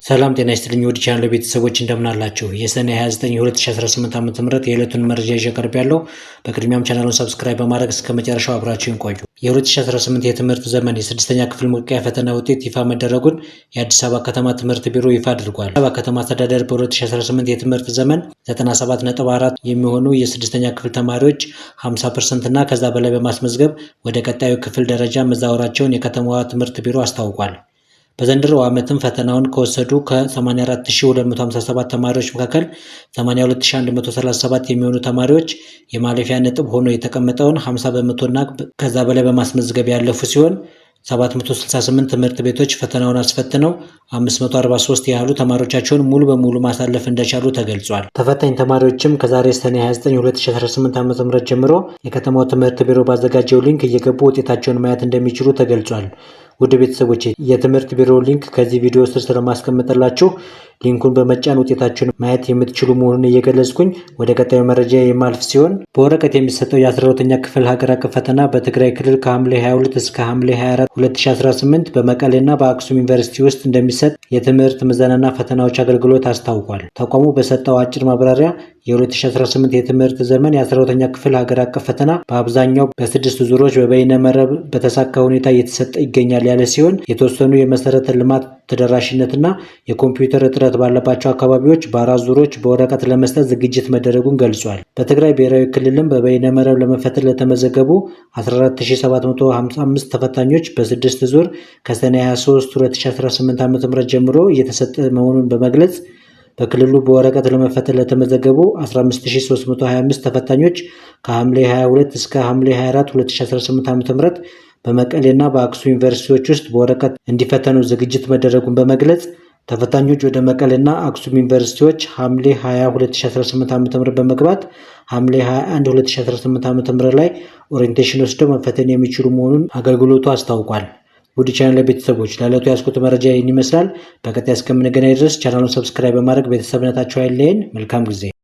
ሰላም ጤና ይስጥልኝ ወዲ ቻናል ቤተሰቦች እንደምን አላችሁ? የሰኔ 29 2018 ዓ.ም የዕለቱን መረጃ ይዤ ቀርቤያለሁ። በቅድሚያም ቻናሉን ሰብስክራይብ በማድረግ እስከ መጨረሻው አብራችሁን ቆዩ። የ2018 የትምህርት ዘመን የስድስተኛ ክፍል መልቀቂያ ፈተና ውጤት ይፋ መደረጉን የአዲስ አበባ ከተማ ትምህርት ቢሮ ይፋ አድርጓል። አዲስ አበባ ከተማ አስተዳደር በ2018 የትምህርት ዘመን 97.4 የሚሆኑ የስድስተኛ ክፍል ተማሪዎች 50% እና ከዛ በላይ በማስመዝገብ ወደ ቀጣዩ ክፍል ደረጃ መዛወራቸውን የከተማዋ ትምህርት ቢሮ አስታውቋል። በዘንድሮ ዓመትም ፈተናውን ከወሰዱ ከ84257 ተማሪዎች መካከል 82137 የሚሆኑ ተማሪዎች የማለፊያ ነጥብ ሆኖ የተቀመጠውን 50% እና ከዛ በላይ በማስመዝገብ ያለፉ ሲሆን 768 ትምህርት ቤቶች ፈተናውን አስፈትነው 543 ያህሉ ተማሪዎቻቸውን ሙሉ በሙሉ ማሳለፍ እንደቻሉ ተገልጿል። ተፈታኝ ተማሪዎችም ከዛሬ ሰኔ 29 2018 ዓ.ም ጀምሮ የከተማው ትምህርት ቢሮ ባዘጋጀው ሊንክ እየገቡ ውጤታቸውን ማየት እንደሚችሉ ተገልጿል። ውድ ቤተሰቦች የትምህርት ቢሮ ሊንክ ከዚህ ቪዲዮ ስር ስለማስቀምጥላችሁ ሊንኩን በመጫን ውጤታችሁን ማየት የምትችሉ መሆኑን እየገለጽኩኝ ወደ ቀጣዩ መረጃ የማልፍ ሲሆን በወረቀት የሚሰጠው የ12ኛ ክፍል ሀገር አቀፍ ፈተና በትግራይ ክልል ከሐምሌ 22 እስከ ሐምሌ 24 2018 በመቀሌና በአክሱም ዩኒቨርሲቲ ውስጥ እንደሚሰጥ የትምህርት ምዘናና ፈተናዎች አገልግሎት አስታውቋል። ተቋሙ በሰጠው አጭር ማብራሪያ የ2018 የትምህርት ዘመን የ12ኛ ክፍል ሀገር አቀፍ ፈተና በአብዛኛው በስድስት ዙሮች በበይነ መረብ በተሳካ ሁኔታ እየተሰጠ ይገኛል ያለ ሲሆን የተወሰኑ የመሰረተ ልማት ተደራሽነትና የኮምፒውተር እጥረት ባለባቸው አካባቢዎች በአራት ዙሮች በወረቀት ለመስጠት ዝግጅት መደረጉን ገልጿል። በትግራይ ብሔራዊ ክልልም በበይነ መረብ ለመፈተን ለተመዘገቡ 14755 ተፈታኞች በስድስት ዙር ከሰኔ 23 2018 ዓ.ም ጀምሮ እየተሰጠ መሆኑን በመግለጽ በክልሉ በወረቀት ለመፈተን ለተመዘገቡ 15325 ተፈታኞች ከሐምሌ 22 እስከ ሐምሌ 24 2018 ዓ.ም በመቀሌና በአክሱም ዩኒቨርሲቲዎች ውስጥ በወረቀት እንዲፈተኑ ዝግጅት መደረጉን በመግለጽ ተፈታኞች ወደ መቀሌና አክሱም ዩኒቨርሲቲዎች ሐምሌ 20 2018 ዓ.ም በመግባት ሐምሌ 21 2018 ዓ.ም ላይ ኦሪየንቴሽን ወስደው መፈተን የሚችሉ መሆኑን አገልግሎቱ አስታውቋል። ውድ ቻናል ቤተሰቦች ለዕለቱ ያስኩት መረጃ ይህን ይመስላል። በቀጣይ እስከምንገናኝ ድረስ ቻናሉን ሰብስክራይብ በማድረግ ቤተሰብነታችሁ አይለየን። መልካም ጊዜ